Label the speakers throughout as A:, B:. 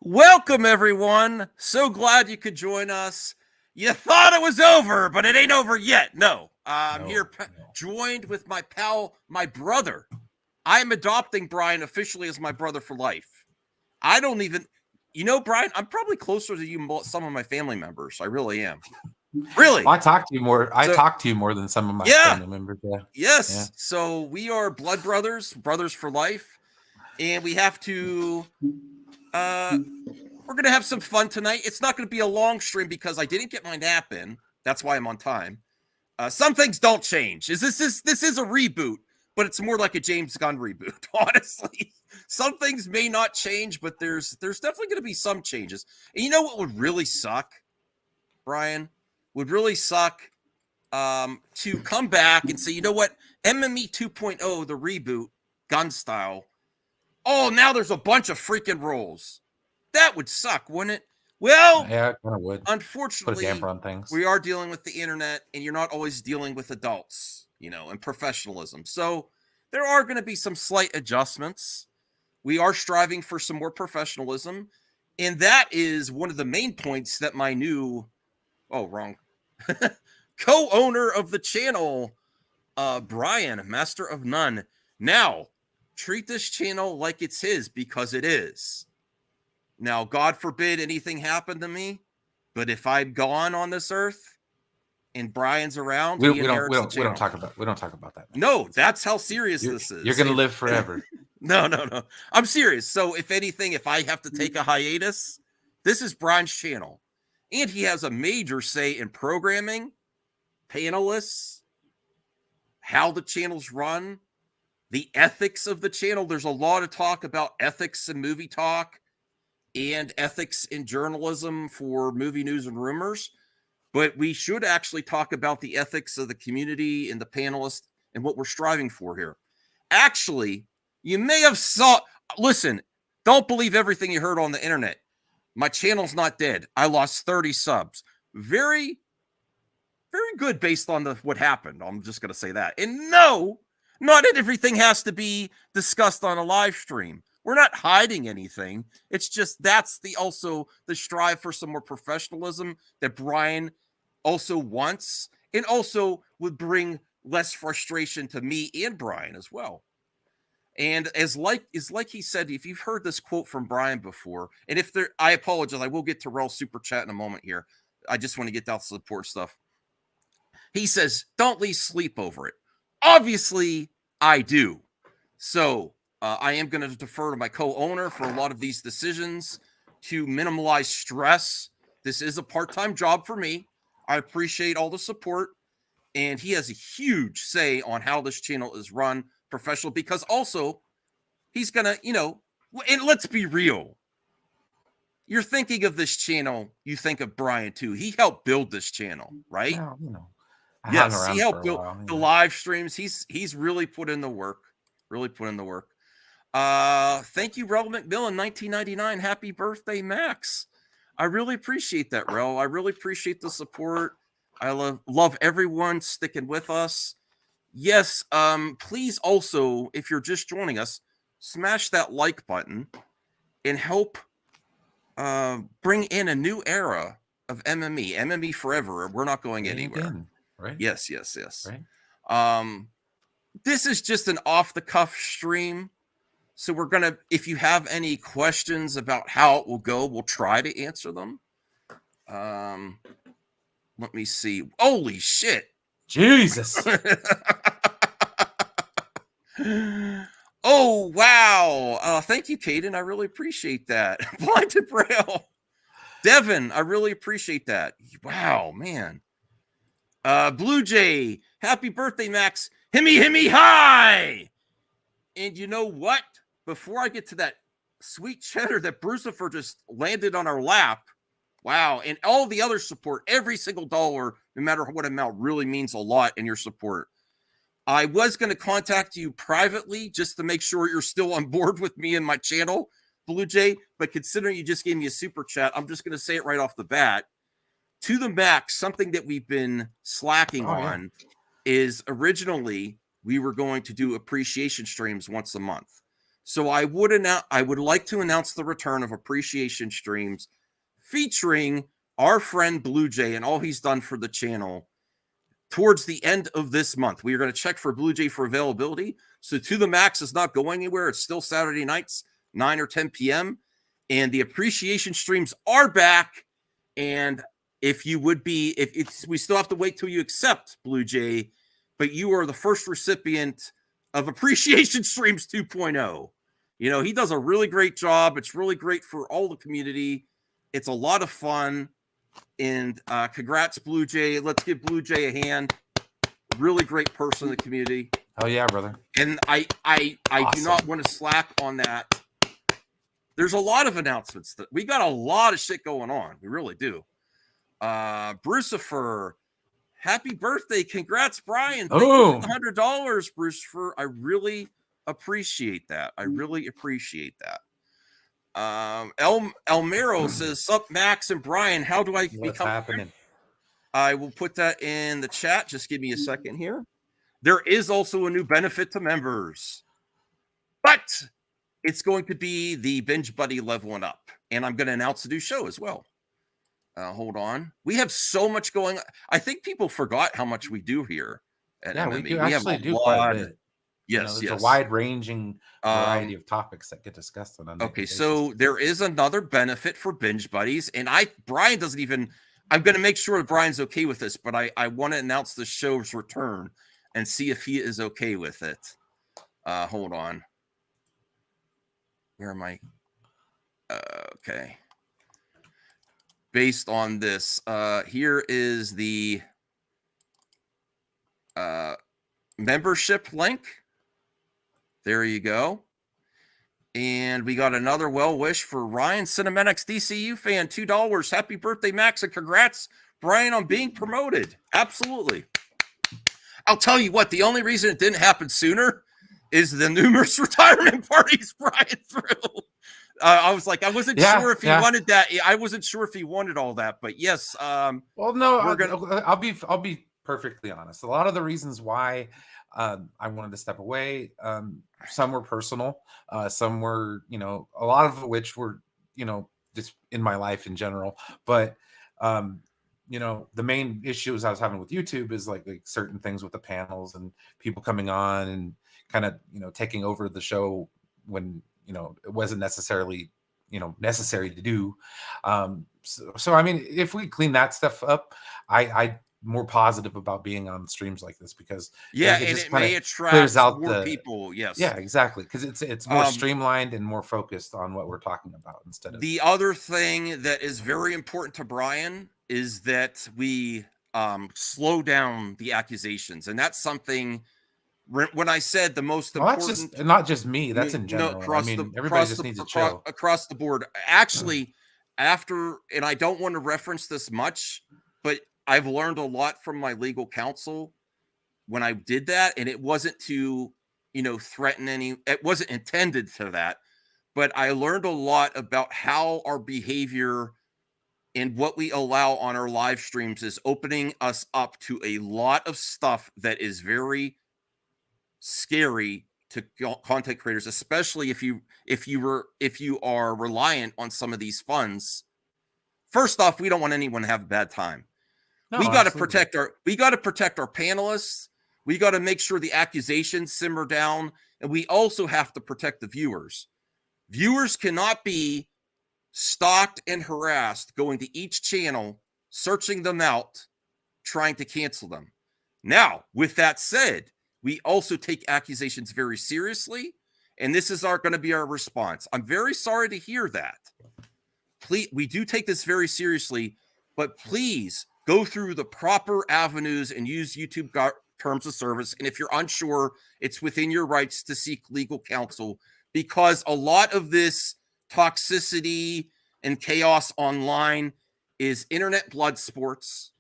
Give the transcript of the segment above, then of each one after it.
A: Welcome, everyone. So glad you could join us. You thought it was over, but it ain't over yet. No, I'm here joined with my pal, my brother. I am adopting Brian officially as my brother for life. I don't even, Brian, I'm probably closer to you, some of my family members. I really am. Really?
B: I talk to you more. I talk to you more than some of my family members. Yeah.
A: Yes.
B: Yeah.
A: So we are blood brothers, brothers for life, and we have to. We're gonna have some fun tonight. It's not gonna be a long stream because I didn't get my nap in. That's why I'm on time. Some things don't change. This is a reboot, but it's more like a James Gunn reboot. Honestly, some things may not change, but there's definitely going to be some changes. And you know what would really suck, Brian? Would really suck to come back and say, you know what, MME 2.0, the reboot, gun style. Oh, now there's a bunch of freaking roles. That would suck, wouldn't it? Well,
B: yeah, it kind of would.
A: Unfortunately,
B: put a damper on things.
A: We are dealing with the internet, and you're not always dealing with adults, and professionalism. So there are going to be some slight adjustments. We are striving for some more professionalism, and that is one of the main points that my new, co-owner of the channel, Brian, Master of None. Now, treat this channel like it's his because it is. Now, God forbid anything happened to me, but if I'm gone on this earth and Brian's around,
B: we don't talk about that.
A: No, that's how serious this is.
B: You're gonna live forever.
A: No. I'm serious. So if anything, if I have to take a hiatus, this is Brian's channel. And he has a major say in programming, panelists, how the channel's run, the ethics of the channel. There's a lot of talk about ethics in movie talk and ethics in journalism for movie news and rumors. But we should actually talk about the ethics of the community and the panelists and what we're striving for here. Actually, you may have listen, don't believe everything you heard on the internet. My channel's not dead. I lost 30 subs. Very, very good based on what happened. I'm just going to say that. And no, not everything has to be discussed on a live stream. We're not hiding anything. It's just that's the strive for some more professionalism that Brian also wants, and also would bring less frustration to me and Brian as well. And like he said, if you've heard this quote from Brian before, and I apologize, I will get to Rel super chat in a moment here. I just want to get that support stuff. He says, "Don't lose sleep over it." Obviously, I do. So I am going to defer to my co-owner for a lot of these decisions to minimize stress. This is a part-time job for me. I appreciate all the support, and he has a huge say on how this channel is run professional, because also he's going to, and let's be real. You're thinking of this channel, you think of Brian too. He helped build this channel, right?
B: Well,
A: yes, he helped build the live streams. He's really put in the work. Thank you, Rel McMillan, 1999. Happy birthday, Max. I really appreciate that, Rel. I really appreciate the support. I love everyone sticking with us. Yes, please also, if you're just joining us, smash that like button and help bring in a new era of MME forever. We're not going anywhere.
B: Again, right?
A: Yes.
B: Right.
A: This is just an off-the-cuff stream. So we're going to, if you have any questions about how it will go, we'll try to answer them. Let me see. Holy shit.
B: Jesus.
A: Oh, wow. Thank you, Caden. I really appreciate that. Blinded Braille. Devin, I really appreciate that. Wow, man. Blue Jay, happy birthday, Max. Himmy, hi. And you know what? Before I get to that sweet cheddar that Brucifer just landed on our lap, wow, and all the other support, every single dollar, no matter what amount, really means a lot in your support. I was going to contact you privately just to make sure you're still on board with me and my channel, Blue Jay, but considering you just gave me a super chat, I'm just going to say it right off the bat. To the max, something that we've been slacking on is originally we were going to do appreciation streams once a month. So I would like to announce the return of appreciation streams featuring our friend Blue Jay and all he's done for the channel towards the end of this month. We are going to check for Blue Jay for availability. So To The Max is not going anywhere. It's still Saturday nights, 9 or 10 p.m. And the appreciation streams are back. And if you would be, we still have to wait till you accept Blue Jay, but you are the first recipient of appreciation streams 2.0. You know, he does a really great job. It's really great for all the community. It's a lot of fun. And congrats, Blue Jay. Let's give Blue Jay a hand. Really great person in the community.
B: Oh yeah, brother.
A: And I awesome. Do not want to slack on that. There's a lot of announcements. We got a lot of shit going on. We really do. Brucifer, happy birthday. Congrats, Brian. Thank you for the $100, Brucifer. I really appreciate that. Elmero says, sup, Max and Brian, how do I become happening? I will put that in the chat. Just give me a second here. There is also a new benefit to members, but it's going to be the Binge Buddy leveling up, and I'm going to announce a new show as well. Hold on. We have so much going on. I think people forgot how much we do here at MMA.
B: We actually do quite a bit.
A: Yes,
B: it's a wide-ranging variety of topics that get discussed on.
A: Okay, so there is another benefit for Binge Buddies, and Brian doesn't even. I'm going to make sure that Brian's okay with this, but I want to announce the show's return and see if he is okay with it. Hold on. Where am I? Okay. Based on this, here is the membership link. There you go. And we got another well wish for Ryan Cinematics DCU fan, $2. Happy birthday, Max, and congrats, Brian, on being promoted. Absolutely. I'll tell you what, the only reason it didn't happen sooner is the numerous retirement parties Brian threw. I was like, I wasn't sure if he wanted that. I wasn't sure if he wanted all that, but yes.
B: Well, no, I'll be perfectly honest. A lot of the reasons why I wanted to step away, some were personal, some were, a lot of which were, just in my life in general. But, the main issues I was having with YouTube is like certain things with the panels and people coming on and kind of, taking over the show when, it wasn't necessarily, necessary to do. So I mean, if we clean that stuff up, I more positive about being on streams like this because
A: it may attract more people. Yes,
B: yeah, exactly, because it's more streamlined and more focused on what we're talking about instead of
A: the other thing that is very important to Brian is that we slow down the accusations, and that's something. When I said the most important,
B: that's not just me. That's in general. Everybody just needs to chill
A: across the board. Actually, and I don't want to reference this much, but I've learned a lot from my legal counsel when I did that, and it wasn't to, threaten it wasn't intended to that, but I learned a lot about how our behavior and what we allow on our live streams is opening us up to a lot of stuff that is very scary to content creators, especially if you are reliant on some of these funds. First off, we don't want anyone to have a bad time. We got to protect our panelists. We got to make sure the accusations simmer down, and we also have to protect the viewers. Viewers cannot be stalked and harassed going to each channel, searching them out, trying to cancel them. Now, with that said, we also take accusations very seriously, and this is going to be our response. I'm very sorry to hear that. Please, we do take this very seriously, but please go through the proper avenues and use YouTube terms of service. And if you're unsure, it's within your rights to seek legal counsel, because a lot of this toxicity and chaos online is internet blood sports,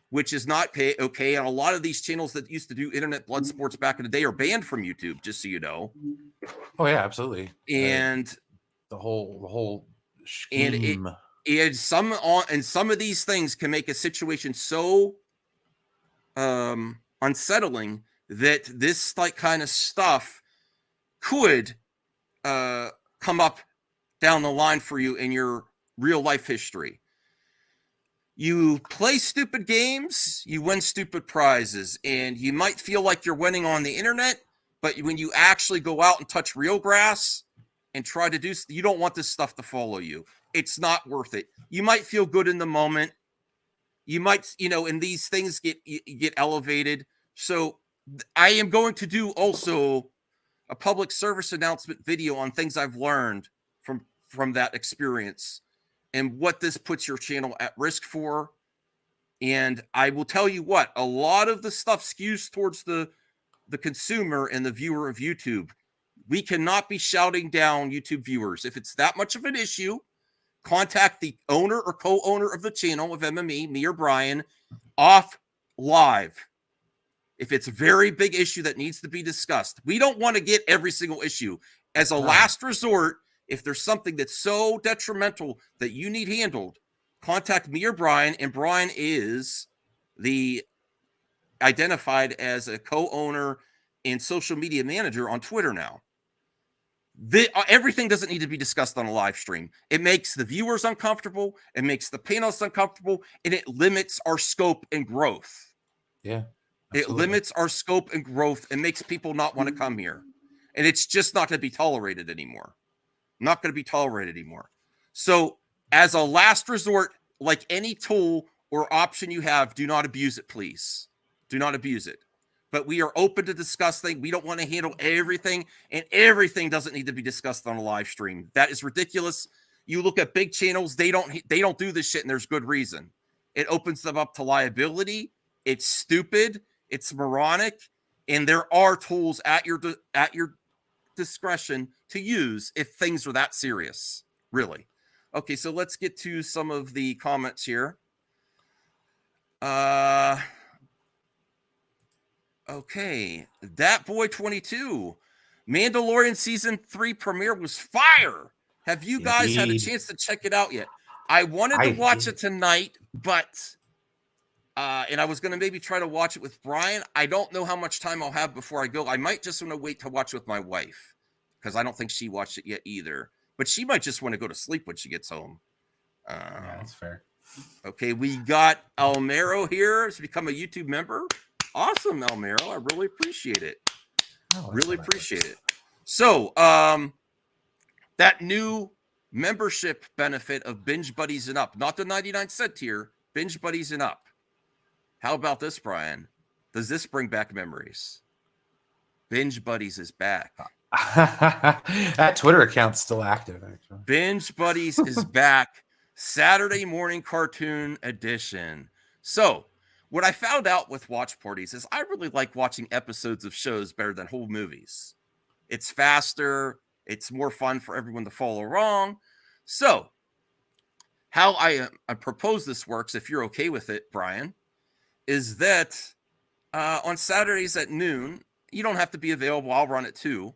A: which is not okay. And a lot of these channels that used to do internet blood sports back in the day are banned from YouTube, just so you know.
B: Oh yeah, absolutely.
A: And
B: the whole scheme.
A: And some of these things can make a situation so unsettling that this kind of stuff could come up down the line for you in your real life history. You play stupid games, you win stupid prizes, and you might feel like you're winning on the internet, but when you actually go out and touch real grass and try to do, you don't want this stuff to follow you. It's not worth it. You might feel good in the moment. You might, and these things get elevated. So I am going to do also a public service announcement video on things I've learned from that experience and what this puts your channel at risk for. And I will tell you what, a lot of the stuff skews towards the consumer and the viewer of YouTube. We cannot be shouting down YouTube viewers. If it's that much of an issue, contact the owner or co-owner of the channel of MME, me or Brian, off live. If it's a very big issue that needs to be discussed, we don't want to get every single issue. As a last resort, if there's something that's so detrimental that you need handled, contact me or Brian, and Brian is the identified as a co-owner and social media manager on Twitter now. Everything doesn't need to be discussed on a live stream. It makes the viewers uncomfortable, it makes the panelists uncomfortable, and it limits our scope and growth.
B: Yeah.
A: Absolutely. It limits our scope and growth and makes people not want to come here. And it's just not going to be tolerated anymore. Not going to be tolerated anymore. So as a last resort, like any tool or option you have, do not abuse it, please. Do not abuse it. But we are open to discuss things. We don't want to handle everything, and everything doesn't need to be discussed on a live stream. That is ridiculous. You look at big channels, they don't do this shit, and there's good reason. It opens them up to liability. It's stupid. It's moronic, and there are tools at your discretion to use if things are that serious, really. Okay, so let's get to some of the comments here. Okay, that boy 22. Mandalorian season 3 premiere was fire. Have you guys had a chance to check it out yet? I wanted to watch it tonight, but and I was going to maybe try to watch it with Brian. I don't know how much time I'll have before I go. I might just want to wait to watch it with my wife because I don't think she watched it yet either. But she might just want to go to sleep when she gets home.
B: Yeah, that's fair.
A: Okay, we got Almero here. He's become a YouTube member. Awesome, Almero. I really appreciate it. Really appreciate it. So, that new membership benefit of Binge Buddies and Up, not the 99-cent tier, Binge Buddies and Up. How about this, Brian? Does this bring back memories? Binge Buddies is back.
B: That Twitter account's still active, actually.
A: Binge Buddies is back. Saturday morning cartoon edition. So, what I found out with watch parties is I really like watching episodes of shows better than whole movies. It's faster. It's more fun for everyone to follow along. So, how I propose this works, if you're okay with it, Brian, is that on Saturdays at noon, you don't have to be available. I'll run it too.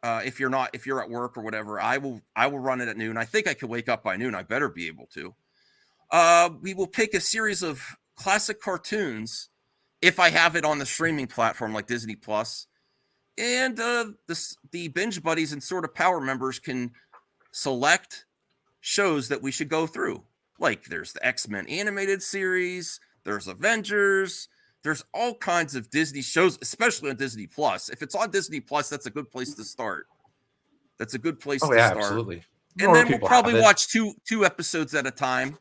A: If you're at work or whatever, I will run it at noon. I think I could wake up by noon. I better be able to. We will pick a series of classic cartoons if I have it on the streaming platform like Disney Plus, and the Binge Buddies and Sort of Power members can select shows that we should go through. Like there's the X-Men animated series, there's Avengers, there's all kinds of Disney shows, especially on Disney Plus. If it's on Disney Plus, that's a good place to start. That's a good place to start.
B: Absolutely.
A: And then we'll probably watch two episodes at a time.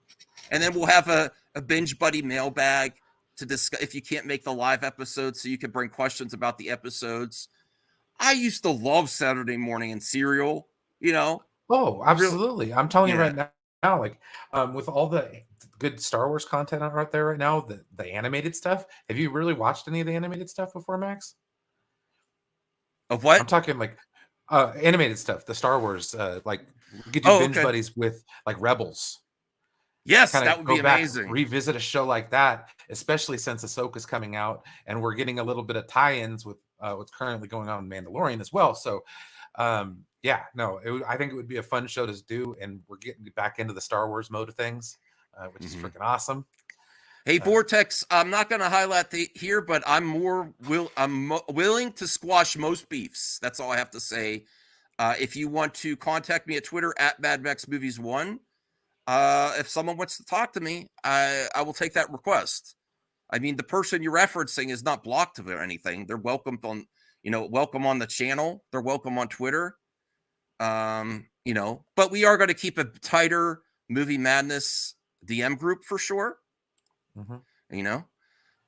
A: And then we'll have a Binge Buddy mailbag to discuss if you can't make the live episodes, so you can bring questions about the episodes. I used to love Saturday morning and Serial,
B: Oh, absolutely. I'm telling you right now, like with all the good Star Wars content out there right now, the animated stuff. Have you really watched any of the animated stuff before, Max?
A: Of what?
B: I'm talking like animated stuff, the Star Wars, like we could do Binge Buddies with like Rebels.
A: Yes, that would be amazing.
B: Revisit a show like that, especially since Ahsoka's coming out and we're getting a little bit of tie-ins with what's currently going on in Mandalorian as well. So, I think it would be a fun show to do, and we're getting back into the Star Wars mode of things, which is freaking awesome.
A: Hey, Vortex, I'm not going to highlight here, but I'm willing to squash most beefs. That's all I have to say. If you want to contact me at Twitter at MadMaxMovies1, if someone wants to talk to me, I will take that request. I mean, the person you're referencing is not blocked or anything. They're welcome on, welcome on the channel. They're welcome on Twitter. But we are going to keep a tighter Movie Madness DM group for sure.
B: Mm-hmm.
A: It's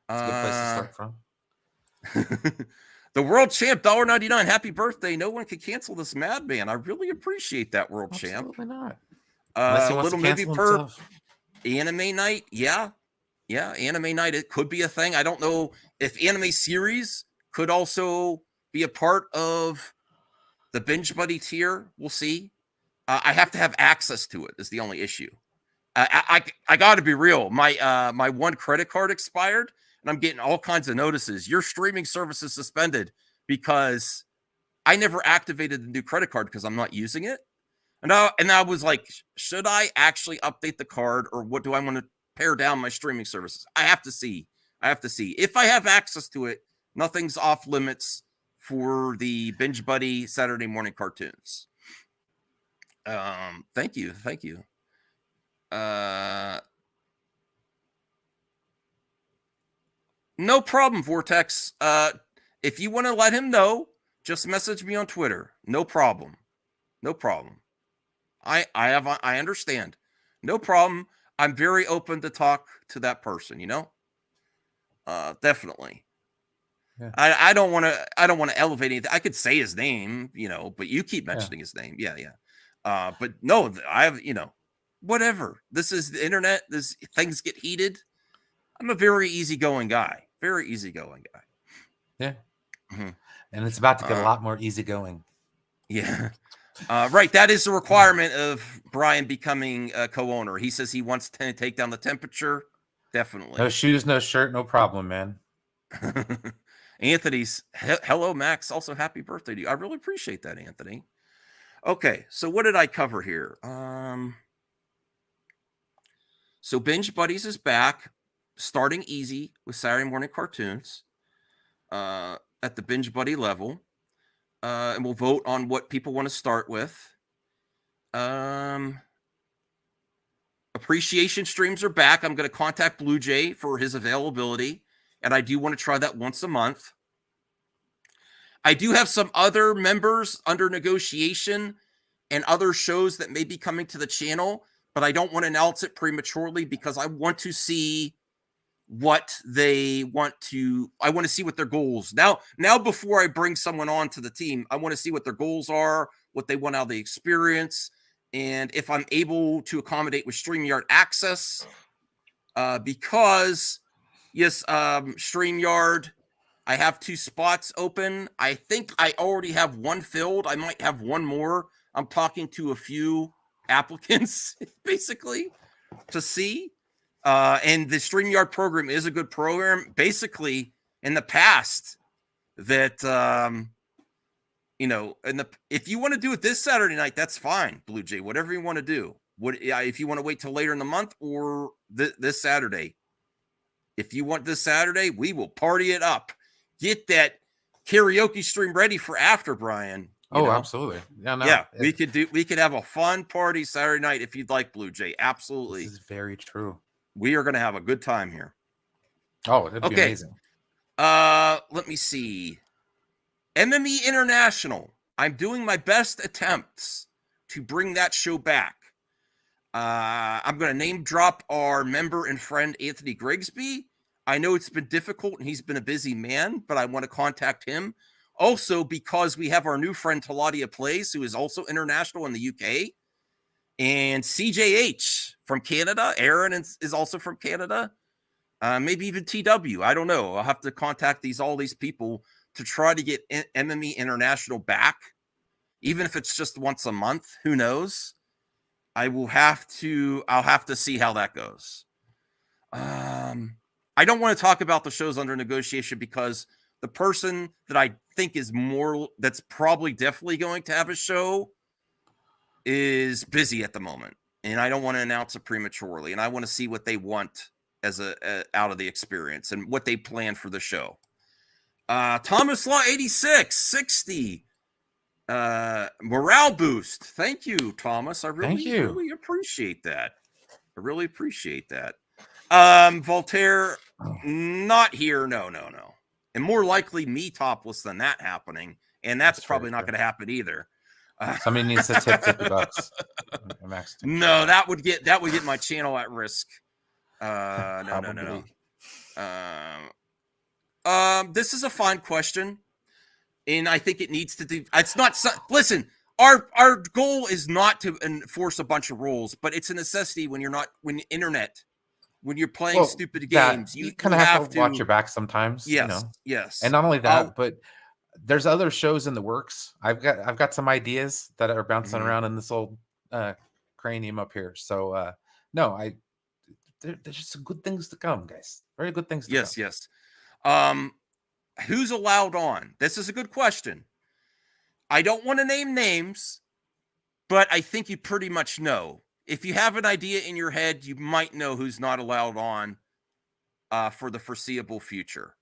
B: a good place to start from.
A: The world champ, $1.99. Happy birthday. No one can cancel this madman. I really appreciate that, world champ.
B: Absolutely not. Unless he wants
A: little
B: to cancel
A: movie per
B: himself.
A: Anime night. Yeah, anime night. It could be a thing. I don't know if anime series could also be a part of the Binge Buddy tier. We'll see. I have to have access to it. Is the only issue. I got to be real. My one credit card expired, and I'm getting all kinds of notices. Your streaming service is suspended because I never activated the new credit card because I'm not using it. And I was like, should I actually update the card, or what do I want to pare down my streaming services? I have to see. If I have access to it, nothing's off limits for the Binge Buddy Saturday morning cartoons. Thank you. No problem, Vortex. If you want to let him know, just message me on Twitter. No problem. I understand. No problem. I'm very open to talk to that person, definitely. Yeah. I don't want to elevate anything. I could say his name, but you keep mentioning his name. Yeah. But no, I have, whatever. This is the internet. Things get heated. I'm a very easygoing guy. Yeah.
B: Mm-hmm. And it's about to get a lot more easygoing.
A: Yeah. Right. That is the requirement of Brian becoming a co-owner. He says he wants to take down the temperature. Definitely.
B: No shoes, no shirt, no problem, man.
A: Anthony's hello, Max. Also, happy birthday to you. I really appreciate that, Anthony. Okay, so what did I cover here? So Binge Buddies is back, starting easy with Saturday morning cartoons at the Binge Buddy level. And we'll vote on what people want to start with. Appreciation streams are back. I'm going to contact Blue Jay for his availability, and I do want to try that once a month. I do have some other members under negotiation and other shows that may be coming to the channel, but I don't want to announce it prematurely because I want to see what they want to. I want to see what their goals now before I bring someone on to the team. I want to see what their goals are, what they want out of the experience, and if I'm able to accommodate with StreamYard access. Because yes, StreamYard, I have 2 spots open. I think I already have one filled. I might have one more. I'm talking to a few applicants basically to see. And the StreamYard program is a good program. Basically, in the past, that if you want to do it this Saturday night, that's fine, Blue Jay. Whatever you want to do. If you want to wait till later in the month or this Saturday. If you want this Saturday, we will party it up. Get that karaoke stream ready for after, Brian.
B: Absolutely.
A: Yeah, we could have a fun party Saturday night if you'd like, Blue Jay. Absolutely.
B: This is very true.
A: We are going to have a good time here.
B: Oh, it'd be amazing.
A: Let me see. MME International. I'm doing my best attempts to bring that show back. I'm going to name drop our member and friend, Anthony Grigsby. I know it's been difficult and he's been a busy man, but I want to contact him. Also, because we have our new friend, Taladia Plays, who is also international in the UK. And CJH from Canada. Aaron is also from Canada. Maybe even TW. I don't know. I'll have to contact all these people to try to get MME International back. Even if it's just once a month. Who knows? I'll have to see how that goes. I don't want to talk about the shows under negotiation because the person that I think that's probably definitely going to have a show is busy at the moment. And I don't want to announce it prematurely. And I want to see what they want as out of the experience and what they plan for the show. Thomas Law 86, 60. Morale boost. Thank you, Thomas. I
B: Thank you.
A: really appreciate that. I really appreciate that. Voltaire, not here. No. And more likely me topless than that happening. And that's probably not going to happen either.
B: Somebody needs to tip $50. Max
A: no, that would get my channel at risk. No. This is a fine question, and I think it needs to do. It's not. Listen, our goal is not to enforce a bunch of rules, but it's a necessity when you're playing stupid games.
B: You kind of have to watch your back sometimes.
A: Yes, yes.
B: And not only that, but there's other shows in the works. I've got some ideas that are bouncing around in this old cranium up here. So no, there's just some good things to come, guys. Very good things to come.
A: Yes. Who's allowed on? This is a good question. I don't want to name names, but I think you pretty much know. If you have an idea in your head, you might know who's not allowed on for the foreseeable future.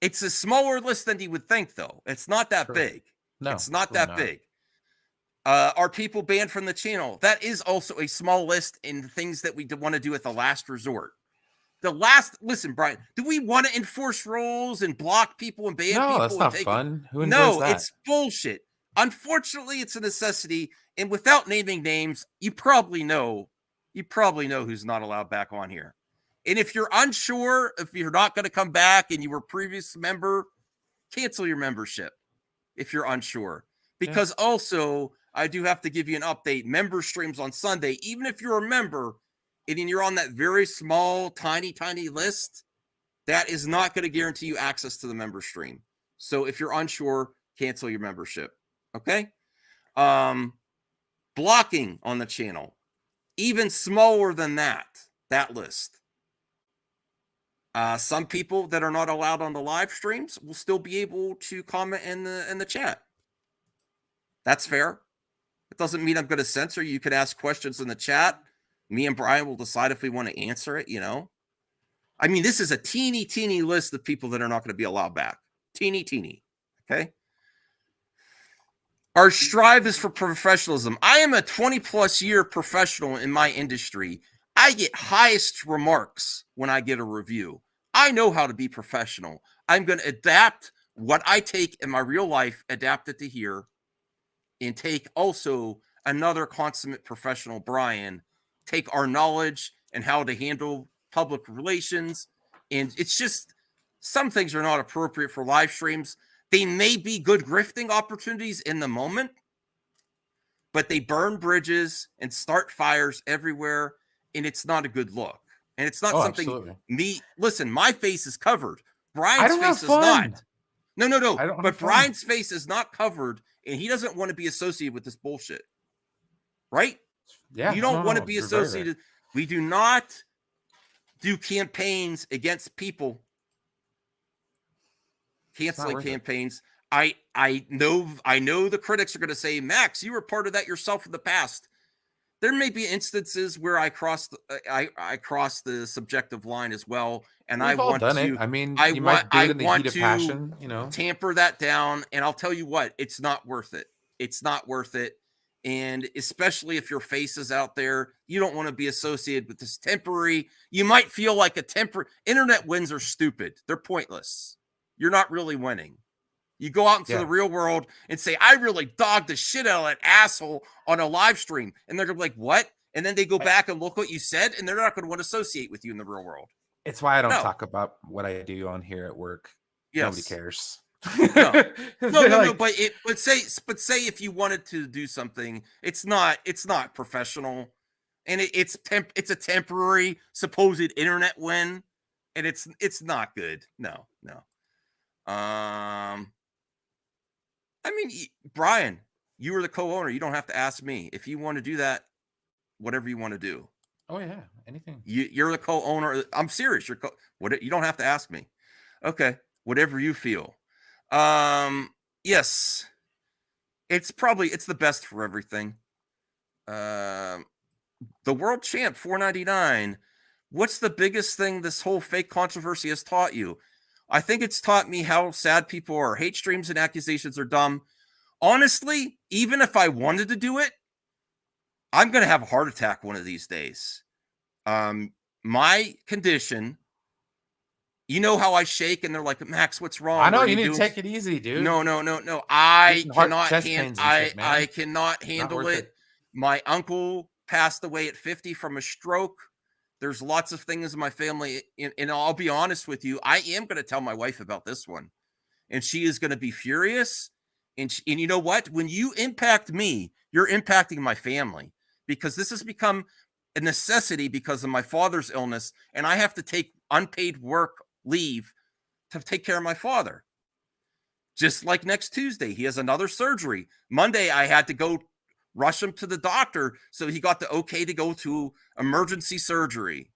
A: It's a smaller list than you would think, though. It's not that big. No, it's not that big. Are people banned from the channel? That is also a small list in things that we want to do at the last resort. Listen, Brian, do we want to enforce rules and block people and ban people?
B: No, that's not fun. Who
A: enjoys that? It's bullshit. Unfortunately, it's a necessity. And without naming names, you probably know who's not allowed back on here. And if you're unsure, if you're not going to come back and you were a previous member, cancel your membership if you're unsure. Because also, I do have to give you an update. Member streams on Sunday, even if you're a member and you're on that very small, tiny list, that is not going to guarantee you access to the member stream. So if you're unsure, cancel your membership. Okay? Blocking on the channel, even smaller than that list. Some people that are not allowed on the live streams will still be able to comment in the chat. That's fair. It doesn't mean I'm going to censor you. You can ask questions in the chat. Me and Brian will decide if we want to answer it, I mean, this is a teeny list of people that are not going to be allowed back. Teeny. Okay? Our strive is for professionalism. I am a 20-plus year professional in my industry. I get highest remarks when I get a review. I know how to be professional. I'm going to adapt what I take in my real life, adapt it to here, and take also another consummate professional, Brian, take our knowledge and how to handle public relations. And it's just, some things are not appropriate for live streams. They may be good grifting opportunities in the moment, but they burn bridges and start fires everywhere, and it's not a good look. And it's not something absolutely. Listen, my face is covered. Brian's face is not. No. But Brian's face is not covered, and he doesn't want to be associated with this bullshit. Right?
B: Yeah.
A: You don't want to be associated. We do not do campaigns against people. Canceling campaigns. I know the critics are going to say, Max, you were part of that yourself in the past. There may be instances where I cross the subjective line as well, and
B: We've all done it. I mean, you might do it in the heat of passion,
A: tamper that down, and I'll tell you what, it's not worth it. It's not worth it, and especially if your face is out there, you don't want to be associated with this temporary. You might feel like internet wins are stupid. They're pointless. You're not really winning. You go out into the real world and say, I really dogged the shit out of that asshole on a live stream. And they're going to be like, what? And then they go back and look what you said, and they're not going to want to associate with you in the real world.
B: It's why I don't talk about what I do on here at work. Yes. Nobody cares.
A: No. But say if you wanted to do something, it's not professional, and it's a temporary supposed internet win, and it's not good. No. I mean, Brian, you were the co-owner. You don't have to ask me. If you want to do that, whatever you want to do.
B: Oh yeah, anything.
A: You're the co-owner. I'm serious. You don't have to ask me. Okay, whatever you feel. Yes, it's the best for everything. The world champ, $4.99. What's the biggest thing this whole fake controversy has taught you? I think it's taught me how sad people are. Hate streams and accusations are dumb. Honestly, even if I wanted to do it, I'm going to have a heart attack one of these days. My condition, you know how I shake and they're like, Max, what's
B: I
A: wrong?
B: know
A: What are
B: you
A: you
B: need to
A: doing?
B: take it easy, dude.
A: No.
B: Getting chest pains and shit,
A: I
B: man.
A: cannot
B: Not
A: handle
B: worth
A: it.
B: it.
A: My uncle passed away at 50 from a stroke. There's lots of things in my family. And I'll be honest with you, I am going to tell my wife about this one. And she is going to be furious. And you know what? When you impact me, you're impacting my family, because this has become a necessity because of my father's illness. And I have to take unpaid work leave to take care of my father. Just like next Tuesday, he has another surgery. Monday, I had to go rush him to the doctor so he got the okay to go to emergency surgery.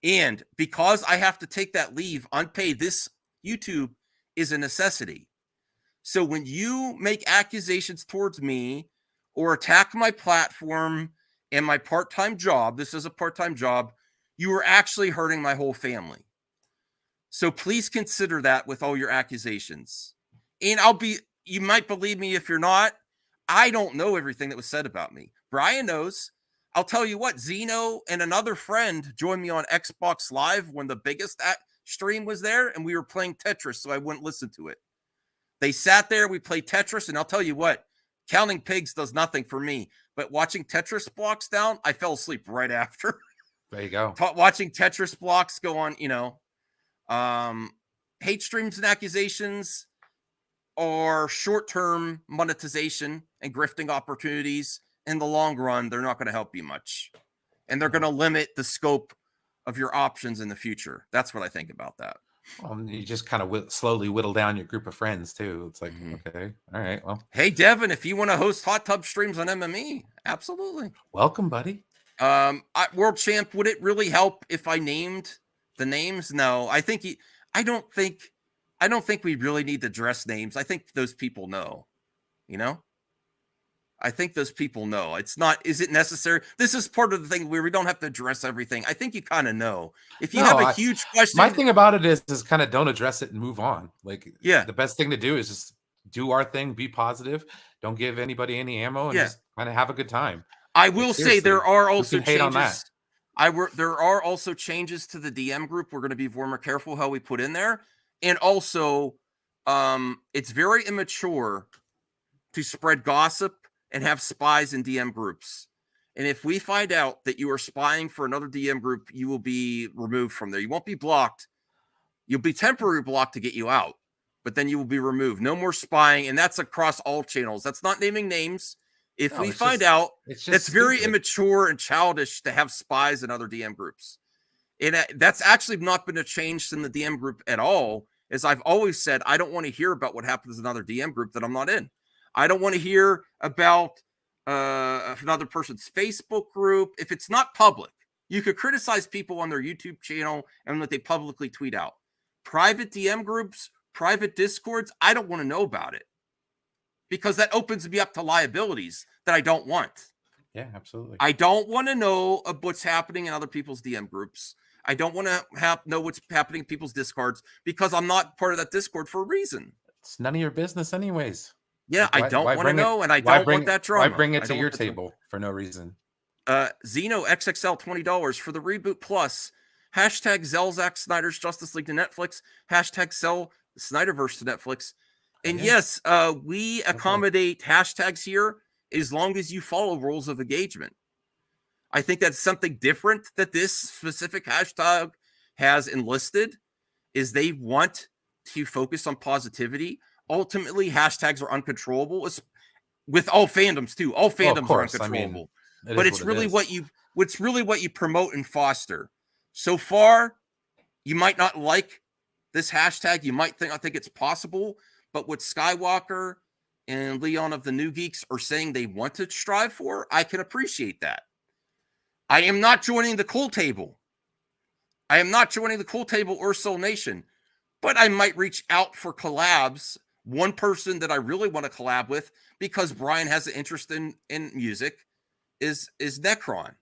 A: And because I have to take that leave unpaid, this YouTube is a necessity. So when you make accusations towards me or attack my platform and my part-time job, this is a part-time job, you are actually hurting my whole family. So please consider that with all your accusations. And you might believe me if you're not. I don't know everything that was said about me. Brian knows. I'll tell you what, Zeno and another friend joined me on Xbox Live when the biggest stream was there, and we were playing Tetris, so I wouldn't listen to it. They sat there, we played Tetris, and I'll tell you what, counting pigs does nothing for me. But watching Tetris blocks down, I fell asleep right after.
B: There you go.
A: Watching Tetris blocks go on, hate streams and accusations are short-term monetization and grifting opportunities. In the long run, they're not going to help you much. And they're going to limit the scope of your options in the future. That's what I think about that.
B: You just kind of slowly whittle down your group of friends too. It's like, okay, all right, well.
A: Hey, Devin, if you want to host hot tub streams on MME, absolutely.
B: Welcome, buddy.
A: World Champ, would it really help if I named the names? No, I don't think we really need to address names. I think those people know, I think those people know. Is it necessary? This is part of the thing where we don't have to address everything. I think you kind of know. If you have a huge question.
B: My thing about it is kind of don't address it and move on. Like,
A: yeah,
B: the best thing to do is just do our thing, be positive, don't give anybody any ammo, and just kind of have a good time.
A: I will say there are also changes. There are also changes to the DM group. We're going to be more careful how we put in there. And also, it's very immature to spread gossip and have spies in DM groups. And if we find out that you are spying for another DM group, you will be removed from there. You won't be blocked. You'll be temporarily blocked to get you out, but then you will be removed. No more spying. And that's across all channels. That's not naming names. If we find out, it's very immature and childish to have spies in other DM groups. And that's actually not been a change in the DM group at all. As I've always said, I don't want to hear about what happens in another DM group that I'm not in. I don't want to hear about another person's Facebook group. If it's not public, you could criticize people on their YouTube channel and what they publicly tweet out. Private DM groups, private Discords, I don't want to know about it, because that opens me up to liabilities that I don't want.
B: Yeah, absolutely.
A: I don't want to know of what's happening in other people's DM groups. I don't want to know what's happening in people's Discords, because I'm not part of that Discord for a reason.
B: It's none of your business anyways.
A: Yeah, I don't want to know, and I don't want that drama.
B: Why bring it to your table for no reason?
A: Zeno XXL $20 for the Reboot Plus. Hashtag Zelzak Snyder's Justice League to Netflix. Hashtag sell Snyderverse to Netflix. And yes, we accommodate hashtags here as long as you follow rules of engagement. I think that's something different that this specific hashtag has enlisted, is they want to focus on positivity. Ultimately, hashtags are uncontrollable, with all fandoms too. All fandoms are uncontrollable. But it's really what you promote and foster. So far, you might not like this hashtag. You might not think it's possible. But what Skywalker and Leon of the New Geeks are saying they want to strive for, I can appreciate that. I am not joining the Cool Table. I am not joining the Cool Table or Soul Nation. But I might reach out for collabs. One person that I really want to collab with, because Brian has an interest in music, is Necron.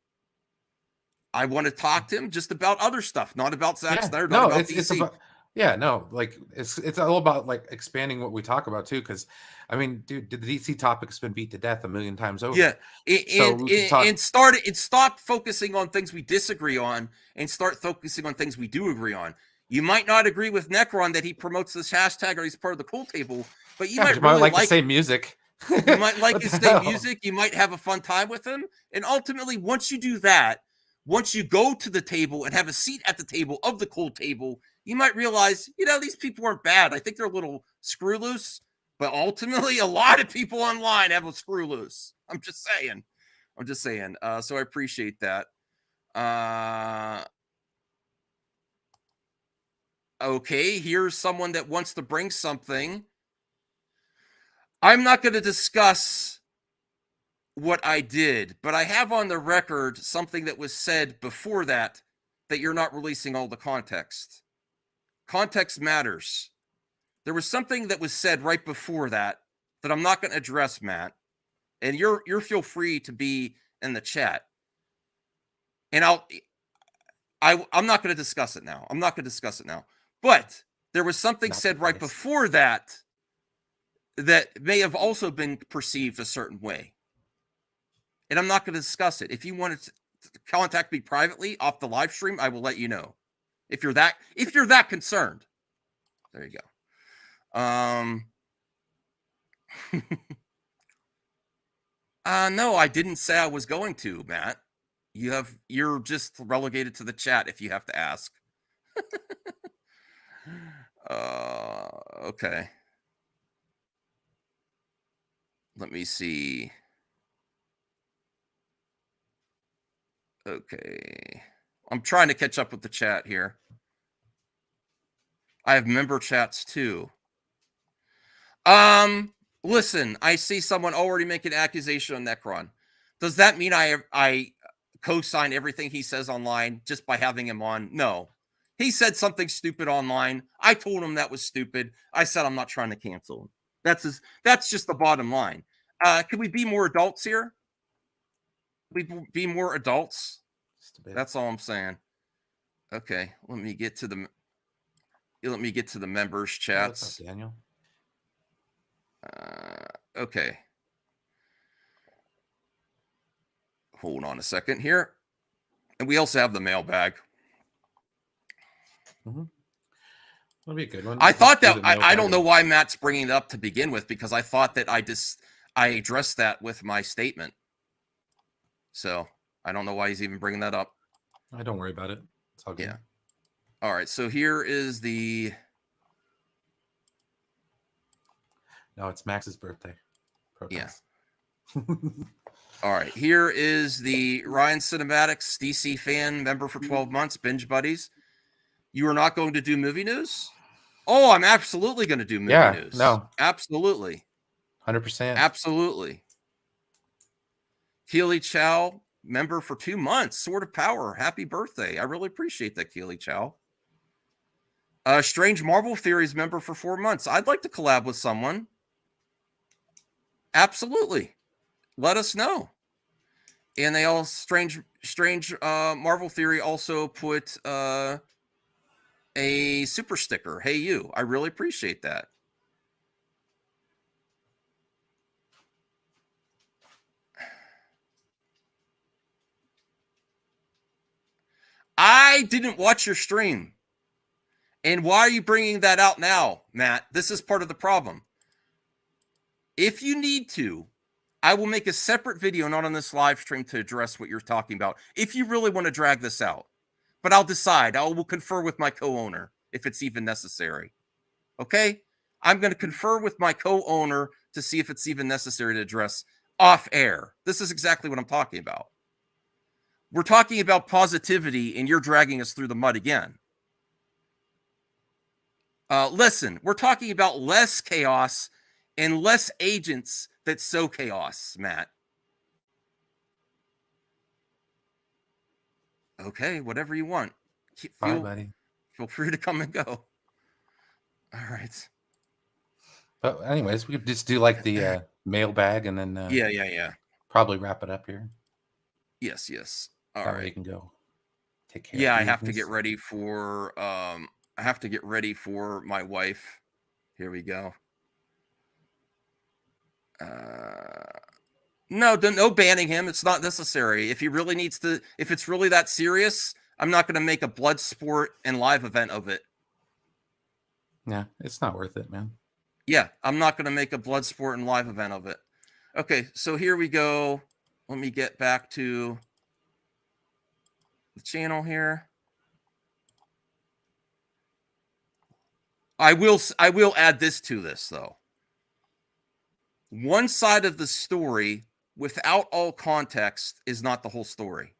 A: I want to talk to him just about other stuff, not about Zack Snyder, not about DC.
B: Yeah, no, like it's all about like expanding what we talk about too. Because I mean, dude, the DC topic's been beat to death a million times
A: Yeah,
B: over. So
A: and
B: we can talk.
A: stop focusing on things we disagree on, and start focusing on things we do agree on. You might not agree with Necron that he promotes this hashtag or he's part of the cool table, but you
B: Yeah, but
A: might
B: you might
A: really
B: like the
A: like
B: same music.
A: you might like
B: What the
A: his same
B: hell?
A: music. You might have a fun time with him, and ultimately, once you do that, once you go to the table and have a seat at the table of the cool table, you might realize, these people aren't bad. I think they're a little screw loose, but ultimately, a lot of people online have a screw loose. I'm just saying. So I appreciate that. Okay, here's someone that wants to bring something. I'm not going to discuss what I did, but I have on the record something that was said before that you're not releasing all the context. Context matters. There was something that was said right before that I'm not going to address, Matt. And you're feel free to be in the chat. And I'm not going to discuss it now. But there was something
B: Not
A: said right
B: surprised.
A: before that may have also been perceived a certain way. And I'm not going to discuss it. If you want to contact me privately off the live stream, I will let you know. If you're that concerned. There you go. No, I didn't say I was going to, Matt. You're just relegated to the chat if you have to ask. Okay. Let me see. Okay. I'm trying to catch up with the chat here. I have member chats too. Listen, I see someone already make an accusation on Necron. Does that mean I co-sign everything he says online just by having him on? No. He said something stupid online. I told him that was stupid. I said I'm not trying to cancel him. That's just the bottom line. Can we be more adults here? We be more adults? That's all I'm saying. Okay, let me get to the members chats.
B: What's up, Daniel?
A: Okay. Hold on a second here. And we also have the mailbag.
B: Mm-hmm. That'll be a good one.
A: I thought that I don't know why Matt's bringing it up to begin with, because I thought that I addressed that with my statement. So I don't know why he's even bringing that up.
B: Don't worry about it. It's all good.
A: Yeah. All right. So here is the.
B: No, it's Max's birthday. Protest.
A: Yeah. All right. Here is the Ryan Cinematics DC fan member for 12 months, Binge Buddies. You are not going to do movie news? Oh, I'm absolutely going to do movie news.
B: No.
A: Absolutely.
B: 100%.
A: Absolutely. Keely Chow, member for 2 months. Sword of Power. Happy birthday. I really appreciate that, Keely Chow. Strange Marvel Theories member for 4 months. I'd like to collab with someone. Absolutely. Let us know. And they all strange Marvel Theory also put a super sticker. Hey, you. I really appreciate that. I didn't watch your stream. And why are you bringing that out now, Matt? This is part of the problem. If you need to, I will make a separate video, not on this live stream, to address what you're talking about, if you really want to drag this out. But I'll decide. I will confer with my co-owner if it's even necessary. Okay? I'm going to confer with my co-owner to see if it's even necessary to address off air. This is exactly what I'm talking about. We're talking about positivity, and you're dragging us through the mud again. Listen, we're talking about less chaos and less agents that sow chaos, Matt. Okay, whatever you want.
B: Bye, buddy.
A: Feel free to come and go. All right.
B: But anyways, we could just do like the mailbag and then
A: yeah.
B: Probably wrap it up here.
A: Yes. All
B: that
A: right.
B: way you can go take care.
A: Yeah, I have to get ready for I have to get ready for my wife. Here we go. No banning him. It's not necessary. If he really needs to, if it's really that serious, I'm not going to make a blood sport and live event of it.
B: Yeah, it's not worth it, man.
A: Yeah, I'm not going to make a blood sport and live event of it. Okay, so here we go. Let me get back to the channel here. I will add this to this, though. One side of the story without all context is not the whole story,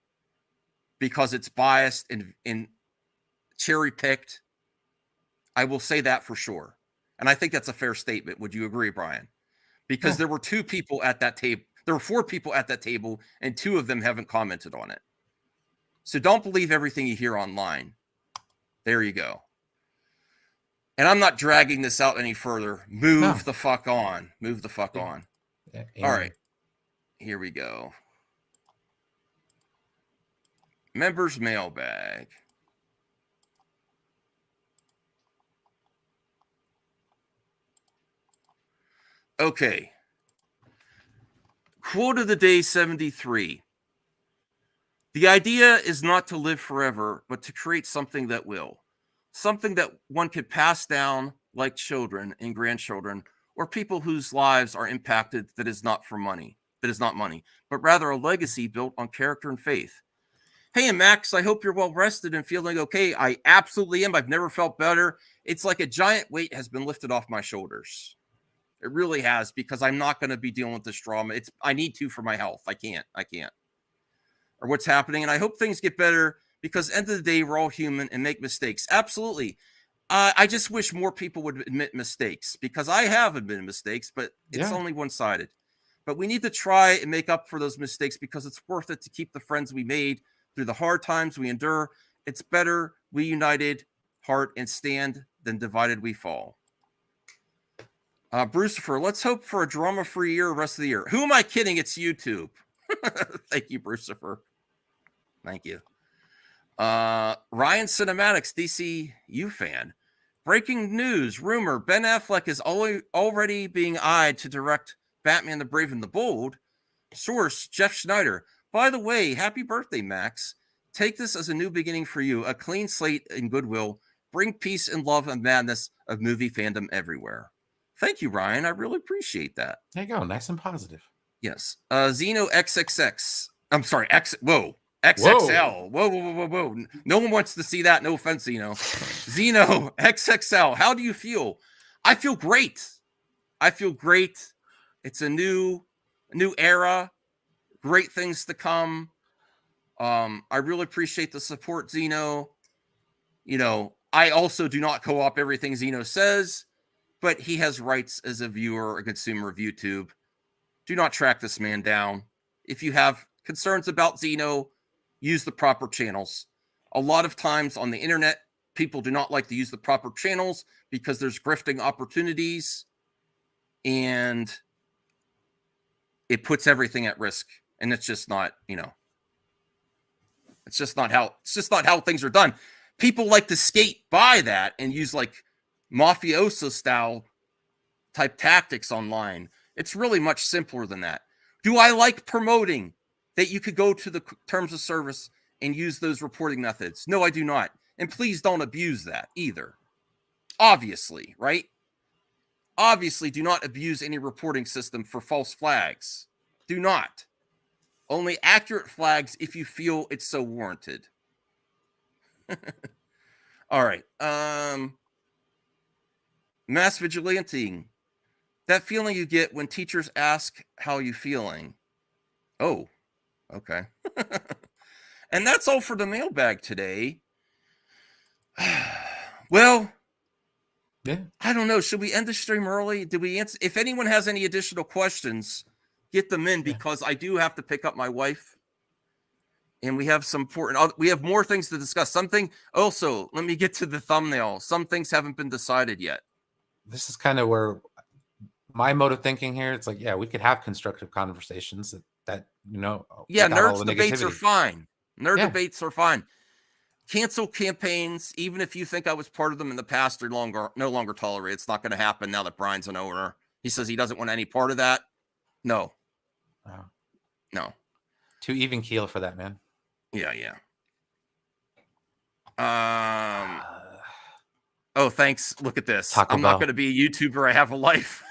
A: because it's biased and cherry picked. I will say that for sure. And I think that's a fair statement. Would you agree, Brian? Because there were 2 people at that table. There were 4 people at that table, and 2 of them haven't commented on it. So don't believe everything you hear online. There you go. And I'm not dragging this out any further. Move the fuck on. Move the fuck on.
B: Yeah,
A: all right. Here we go. Members mailbag. Okay. Quote of the day 73. The idea is not to live forever, but to create something that will. Something that one could pass down like children and grandchildren, or people whose lives are impacted that is not money, but rather a legacy built on character and faith. Hey, and Max, I hope you're well rested and feeling okay. I absolutely am. I've never felt better. It's like a giant weight has been lifted off my shoulders. It really has, because I'm not going to be dealing with this trauma. I need to for my health. I can't. Or what's happening. And I hope things get better, because end of the day, we're all human and make mistakes. Absolutely. I just wish more people would admit mistakes, because I have admitted mistakes, but it's only one-sided. But we need to try and make up for those mistakes, because it's worth it to keep the friends we made through the hard times we endure. It's better we united heart and stand than divided we fall. Brucifer, let's hope for a drama-free year the rest of the year. Who am I kidding? It's YouTube. Thank you, Brucifer. Thank you. Ryan Cinematics, DCU fan. Breaking news, rumor, Ben Affleck is already being eyed to direct Batman the Brave and the Bold. Source, Jeff Schneider. By the way, happy birthday, Max. Take this as a new beginning for you, a clean slate and goodwill. Bring peace and love and madness of movie fandom everywhere. Thank you, Ryan. I really appreciate that.
B: There you go. Nice and positive.
A: Yes. Xeno XXX. I'm sorry, XXL. Whoa. No one wants to see that. No offense, Xeno XXL. How do you feel? I feel great. It's a new era. Great things to come. I really appreciate the support, Xeno. I also do not co-op everything Xeno says, but he has rights as a viewer or consumer of YouTube. Do not track this man down. If you have concerns about Xeno, use the proper channels. A lot of times on the internet, people do not like to use the proper channels because there's grifting opportunities, and it puts everything at risk. And it's just not, it's just not how things are done. People like to skate by that and use like mafioso style type tactics online. It's really much simpler than that. Do I like promoting that you could go to the terms of service and use those reporting methods? No, I do not. And please don't abuse that either. Obviously, right? Obviously, do not abuse any reporting system for false flags. Do not. Only accurate flags if you feel it's so warranted. All right. Mass vigilanting. That feeling you get when teachers ask how you feeling. Oh, okay. And that's all for the mailbag today. Well,
B: yeah.
A: I don't know. Should we end the stream early? Did we answer? If anyone has any additional questions, get them in, because I do have to pick up my wife. And we have some important, we have more things to discuss. Also, let me get to the thumbnail. Some things haven't been decided yet.
B: This is kind of where my mode of thinking here, it's like, we could have constructive conversations that
A: nerd debates are fine. Debates are fine. cancel campaigns, even if you think I was part of them in the past, are no longer tolerated. It's not going to happen now that Brian's an owner. He says he doesn't want any part of that. No.
B: Oh.
A: No.
B: Too even keel for that, man.
A: Yeah. Oh, thanks. Look at this.
B: Taco
A: I'm
B: Bell.
A: not going to be a YouTuber. I have a life.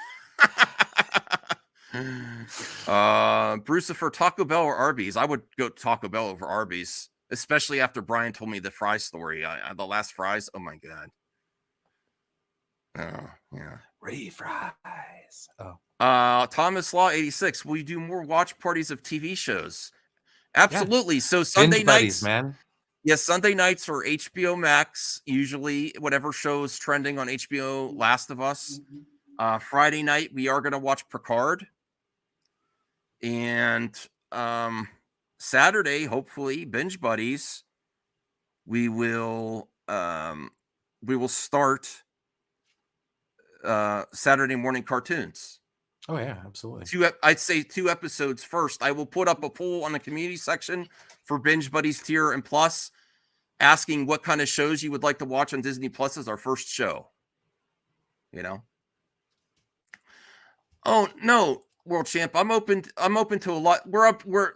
A: Brucifer, Taco Bell or Arby's? I would go Taco Bell over Arby's, especially after Brian told me the fry story. The last fries. Oh my god. Oh yeah.
B: Ray fries. Oh.
A: Thomas Law 86. Will you do more watch parties of TV shows? Absolutely. Yeah. So Sunday
B: Binge
A: nights,
B: buddies, man.
A: Yes, Sunday nights are HBO Max. Usually, whatever show is trending on HBO. Last of Us. Friday night we are going to watch Picard. And Saturday, hopefully, Binge Buddies, we will start Saturday morning cartoons.
B: Oh yeah, absolutely.
A: I'd say 2 episodes first. I will put up a poll on the community section for Binge Buddies tier and plus, asking what kind of shows you would like to watch on Disney Plus as our first show. You know? Oh no, World Champ, I'm open to a lot.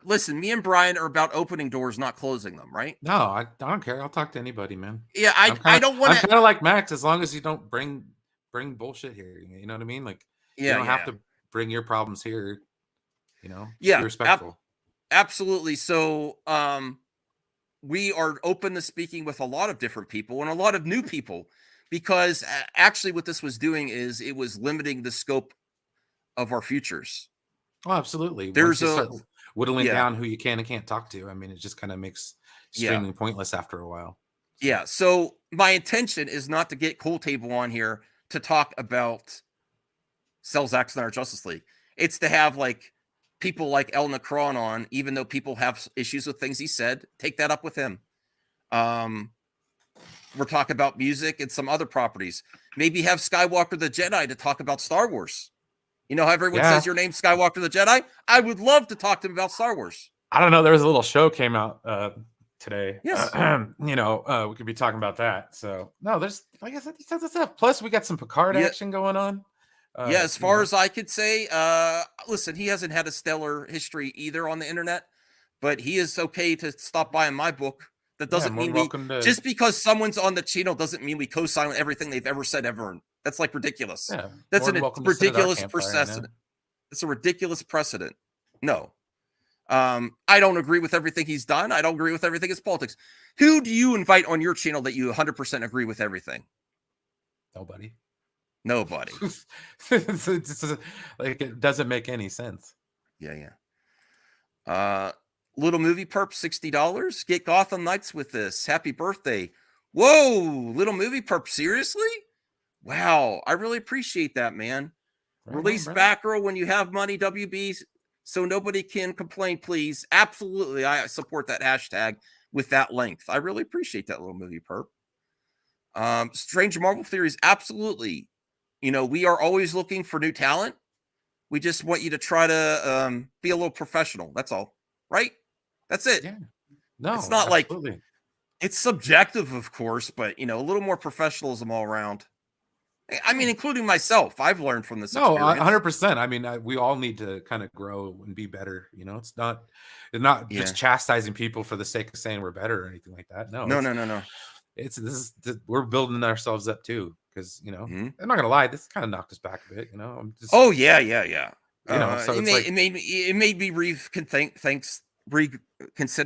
A: Listen, me and Brian are about opening doors, not closing them, right?
B: No, I don't care. I'll talk to anybody, man.
A: Yeah, I don't want to.
B: I'm kind of like Max, as long as you don't bring bullshit here. You know what I mean? Like, you don't have to bring your problems here. You know? Just be respectful.
A: Absolutely. So, we are open to speaking with a lot of different people and a lot of new people, because actually what this was doing is it was limiting the scope of our futures.
B: Oh, absolutely. There's start whittling down who you can and can't talk to. I mean, it just kind of makes streaming pointless after a while.
A: So. Yeah. So my intention is not to get Cool Table on here to talk about Zack Snyder Justice League. It's to have like people like El Necron on, even though people have issues with things he said. Take that up with him. We're talking about music and some other properties. Maybe have Skywalker the Jedi to talk about Star Wars. You know how everyone says your name's Skywalker the Jedi? I would love to talk to him about Star Wars.
B: I don't know. There was a little show came out today.
A: Yes.
B: We could be talking about that. So, no, there's, like I said, stuff. Plus, we got some Picard action going on.
A: As far as I could say, listen, he hasn't had a stellar history either on the internet, but he is okay to stop by in my book. That doesn't mean just because someone's on the channel doesn't mean we co-sign with everything they've ever said ever. That's like ridiculous. Yeah, that's a ridiculous precedent. It's a ridiculous precedent. No. I don't agree with everything he's done. I don't agree with everything his politics. Who do you invite on your channel that you 100% agree with everything?
B: Nobody. Like, it doesn't make any sense.
A: Yeah. Little Movie Perp, $60. Get Gotham Knights with this. Happy birthday. Whoa, Little Movie Perp, seriously? Wow, I really appreciate that, man. Release backer when you have money, WB, so nobody can complain, please. Absolutely, I support that hashtag with that length. I really appreciate that, Little Movie Perp. Strange Marvel Theories, absolutely. We are always looking for new talent. We just want you to try to be a little professional. That's all, right? That's it.
B: Yeah. No,
A: it's not absolutely. Like it's subjective, of course, but a little more professionalism all around. I mean, including myself, I've learned from this.
B: No, 100%. I mean, we all need to kind of grow and be better. It's not just chastising people for the sake of saying we're better or anything like that. No. We're building ourselves up too, because I'm not gonna lie, this kind of knocked us back a bit. I'm just.
A: Oh yeah.
B: So
A: it made me reconsider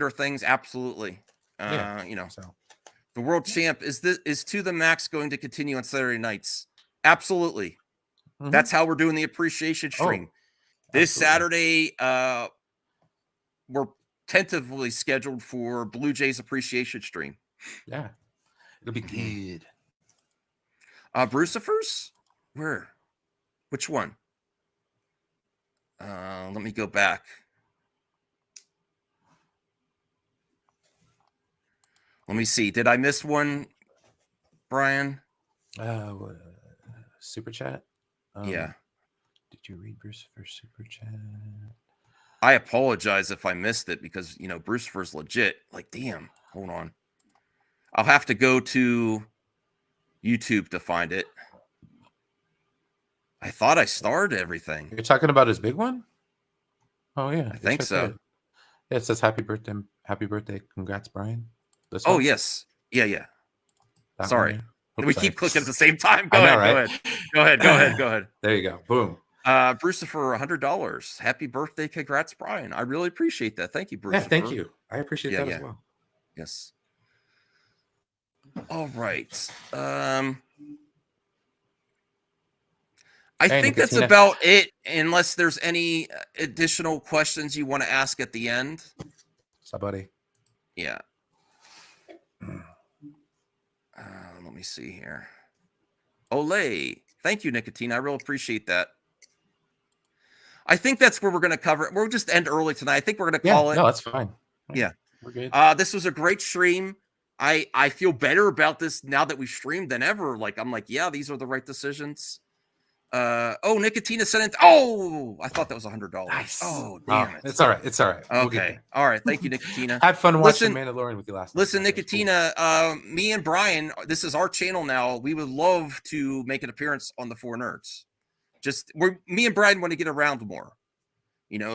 A: things. Absolutely. So the World Champ is To the Max going to continue on Saturday nights? Absolutely. Mm-hmm. That's how we're doing the appreciation stream. This Saturday, we're tentatively scheduled for Blue Jays appreciation stream.
B: Yeah, it'll be good.
A: Brucifers? Where? Which one? Let me go back. Let me see. Did I miss one, Brian?
B: Super chat.
A: Yeah.
B: Did you read Brucifer's super chat?
A: I apologize if I missed it because Brucifer's legit. Like, damn. Hold on. I'll have to go to YouTube to find it. I thought I starred everything.
B: You're talking about his big one? Oh yeah,
A: I think so.
B: Yeah, it says happy birthday, congrats, Brian. This
A: Oh
B: one?
A: yes, yeah.
B: That
A: Sorry,
B: one?
A: we
B: Sorry.
A: keep clicking at the same time. Go
B: I know,
A: ahead,
B: right?
A: go ahead.
B: There you go. Boom.
A: Bruce for $100. Happy birthday, congrats, Brian. I really appreciate that. Thank you, Bruce.
B: Yeah, thank you. I appreciate that as well.
A: Yes. All right. I think that's about it, unless there's any additional questions you want to ask at the end.
B: So, buddy.
A: Yeah. Let me see here. Olay. Thank you, Nicotina. I really appreciate that. I think that's where we're going to cover it. We'll just end early tonight. I think we're going to call it.
B: No, that's fine.
A: Yeah.
B: We're good.
A: This was a great stream. I feel better about this now that we've streamed than ever. Like, I'm like, yeah, these are the right decisions. Nicotina sent it. Oh, I thought that was $100.
B: Nice.
A: Oh, damn it.
B: It's all right.
A: Okay. All right. Thank you, Nicotina.
B: Had fun watching Mandalorian with you last night.
A: Listen, Nicotina, me and Brian, this is our channel now. We would love to make an appearance on the Four Nerds. Me and Brian want to get around more,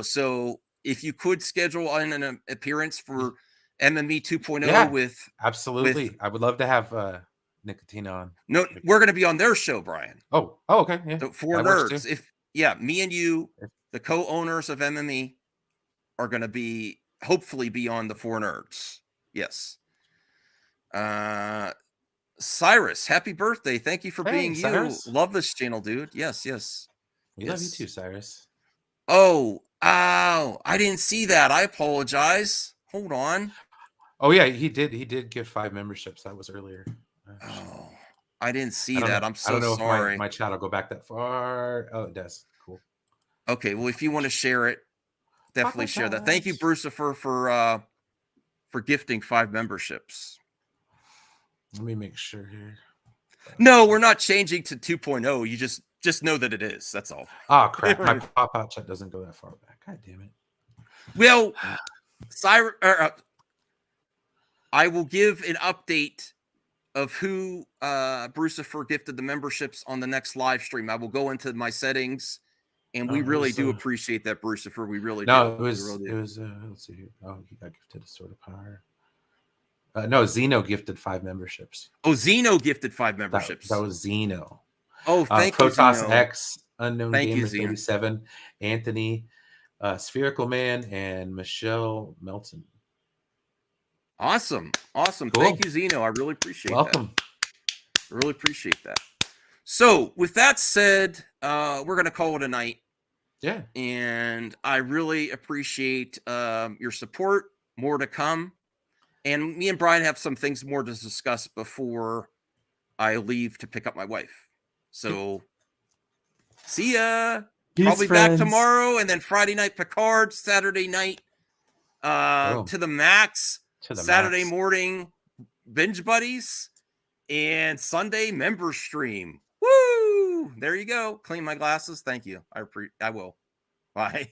A: so if you could schedule an appearance for MME 2.0 with
B: absolutely. I would love to have Nicotina on.
A: No, we're going to be on their show, Brian.
B: Oh, okay. Yeah.
A: The Four Nerds. Me and you, the co-owners of MME, are going to hopefully be on the Four Nerds. Yes. Cyrus, happy birthday. Thank you for being
B: Cyrus.
A: you. Love this channel, dude. Yes.
B: We love you too, Cyrus.
A: Oh, I didn't see that. I apologize. Hold on.
B: Oh yeah, he did give 5 memberships. That was earlier.
A: Oh, I didn't see that. I'm so
B: I don't know
A: sorry.
B: if my chat will go back that far. Oh, it does. Cool.
A: Okay, well, if you want to share it, definitely share that. Thank you, Brucifer, for gifting 5 memberships.
B: Let me make sure here.
A: No, we're not changing to 2.0. You just know that it is. That's all.
B: Oh crap! My pop-out chat doesn't go that far back. God damn it.
A: Well, I will give an update of who Brucifer gifted the memberships on the next live stream. I will go into my settings, and we really do appreciate that, Brucifer. We really do.
B: It was let's see here. Oh, he got gifted a Sword of Power. No, Zeno gifted 5 memberships.
A: Oh, Zeno gifted 5 memberships.
B: That was Zeno.
A: Oh, thank you,
B: Protoss
A: Zeno.
B: X, Unknown Gamer 37, Anthony, Spherical Man, and Michelle Melton.
A: Awesome. Cool. Thank you, Zeno. I really appreciate
B: Welcome.
A: that. Really appreciate that. So with that said, we're going to call it a night.
B: Yeah.
A: And I really appreciate your support. More to come. And me and Brian have some things more to discuss before I leave to pick up my wife. So see ya.
B: Peace,
A: probably
B: friends.
A: Back tomorrow, and then Friday night Picard, Saturday night to the max, Saturday morning Binge Buddies, and Sunday member stream. Woo! There you go. Clean my glasses. Thank you. I will. Bye.